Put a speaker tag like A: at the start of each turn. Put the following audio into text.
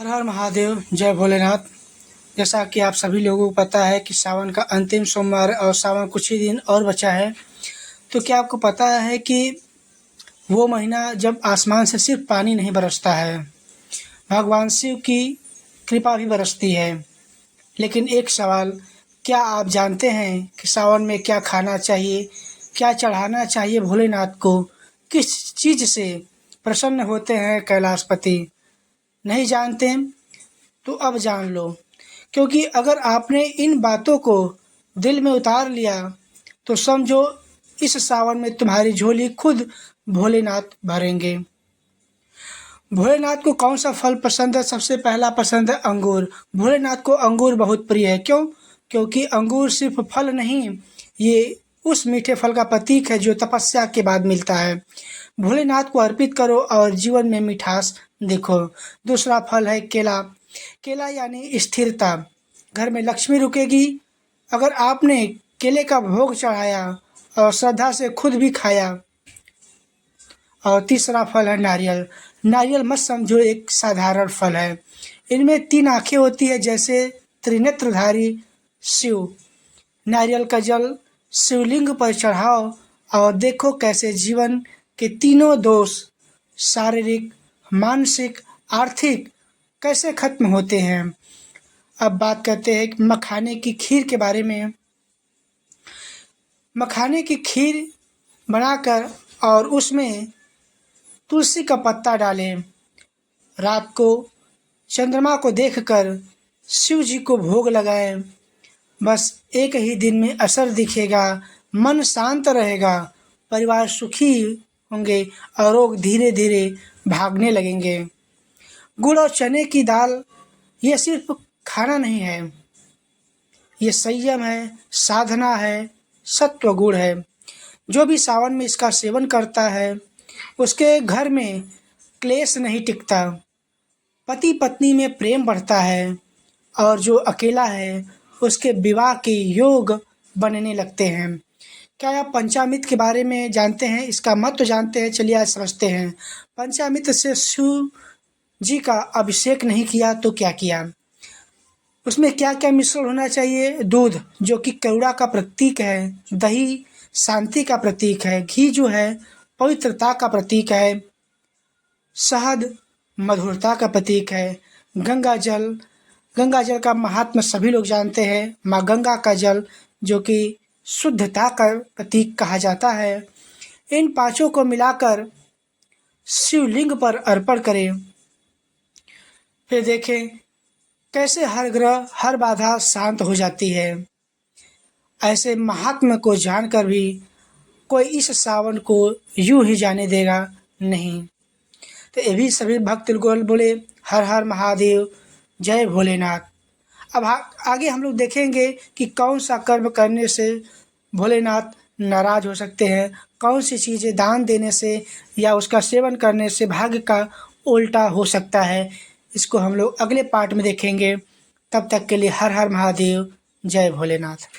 A: हर हर महादेव, जय भोलेनाथ। जैसा कि आप सभी लोगों को पता है कि सावन का अंतिम सोमवार और सावन कुछ ही दिन और बचा है। तो क्या आपको पता है कि वो महीना जब आसमान से सिर्फ पानी नहीं बरसता है, भगवान शिव की कृपा भी बरसती है। लेकिन एक सवाल, क्या आप जानते हैं कि सावन में क्या खाना चाहिए, क्या चढ़ाना चाहिए भोलेनाथ को? किस चीज़ से प्रसन्न होते हैं कैलाशपति? नहीं जानते? तो अब जान लो, क्योंकि अगर आपने इन बातों को दिल में उतार लिया तो समझो इस सावन में तुम्हारी झोली खुद भोलेनाथ भरेंगे। भोलेनाथ को कौन सा फल पसंद है? सबसे पहला पसंद है अंगूर। भोलेनाथ को अंगूर बहुत प्रिय है। क्यों? क्योंकि अंगूर सिर्फ फल नहीं, ये उस मीठे फल का प्रतीक है जो तपस्या के बाद मिलता है। भोलेनाथ को अर्पित करो और जीवन में मिठास देखो। दूसरा फल है केला। केला यानी स्थिरता, घर में लक्ष्मी रुकेगी अगर आपने केले का भोग चढ़ाया और श्रद्धा से खुद भी खाया। और तीसरा फल है नारियल। नारियल मत समझो एक साधारण फल है, इनमें 3 आँखें होती है जैसे त्रिनेत्रधारी शिव। नारियल का जल शिवलिंग पर चढ़ाओ और देखो कैसे जीवन के तीनों दोष, शारीरिक, मानसिक, आर्थिक, कैसे खत्म होते हैं। अब बात करते हैं मखाने की खीर के बारे में। मखाने की खीर बनाकर और उसमें तुलसी का पत्ता डालें। रात को चंद्रमा को देखकर शिव जी को भोग लगाएं। बस एक ही दिन में असर दिखेगा, मन शांत रहेगा, परिवार सुखी होंगे और रोग धीरे धीरे भागने लगेंगे। गुड़ और चने की दाल ये सिर्फ खाना नहीं है, ये संयम है, साधना है, सत्व गुण है। जो भी सावन में इसका सेवन करता है उसके घर में क्लेश नहीं टिकता, पति पत्नी में प्रेम बढ़ता है और जो अकेला है उसके विवाह के योग बनने लगते हैं। क्या आप पंचामृत के बारे में जानते हैं? इसका महत्व जानते हैं? चलिए आज समझते हैं। पंचामृत से शिव जी का अभिषेक नहीं किया तो क्या किया? उसमें क्या क्या मिश्रण होना चाहिए? दूध जो कि करुणा का प्रतीक है, दही शांति का प्रतीक है, घी जो है पवित्रता का प्रतीक है, शहद मधुरता का प्रतीक है, गंगा जल का महात्मा सभी लोग जानते हैं। माँ गंगा का जल जो कि शुद्धता का प्रतीक कहा जाता है। इन पांचों को मिलाकर शिवलिंग पर अर्पण करें, फिर देखें कैसे हर ग्रह हर बाधा शांत हो जाती है। ऐसे महात्मा को जानकर भी कोई इस सावन को यूं ही जाने देगा नहीं। तो ये भी सभी भक्त लोग बोले हर हर महादेव, जय भोलेनाथ। अब आगे हम लोग देखेंगे कि कौन सा कर्म करने से भोलेनाथ नाराज हो सकते हैं, कौन सी चीज़ें दान देने से या उसका सेवन करने से भाग्य का उल्टा हो सकता है। इसको हम लोग अगले पार्ट में देखेंगे। तब तक के लिए हर हर महादेव, जय भोलेनाथ।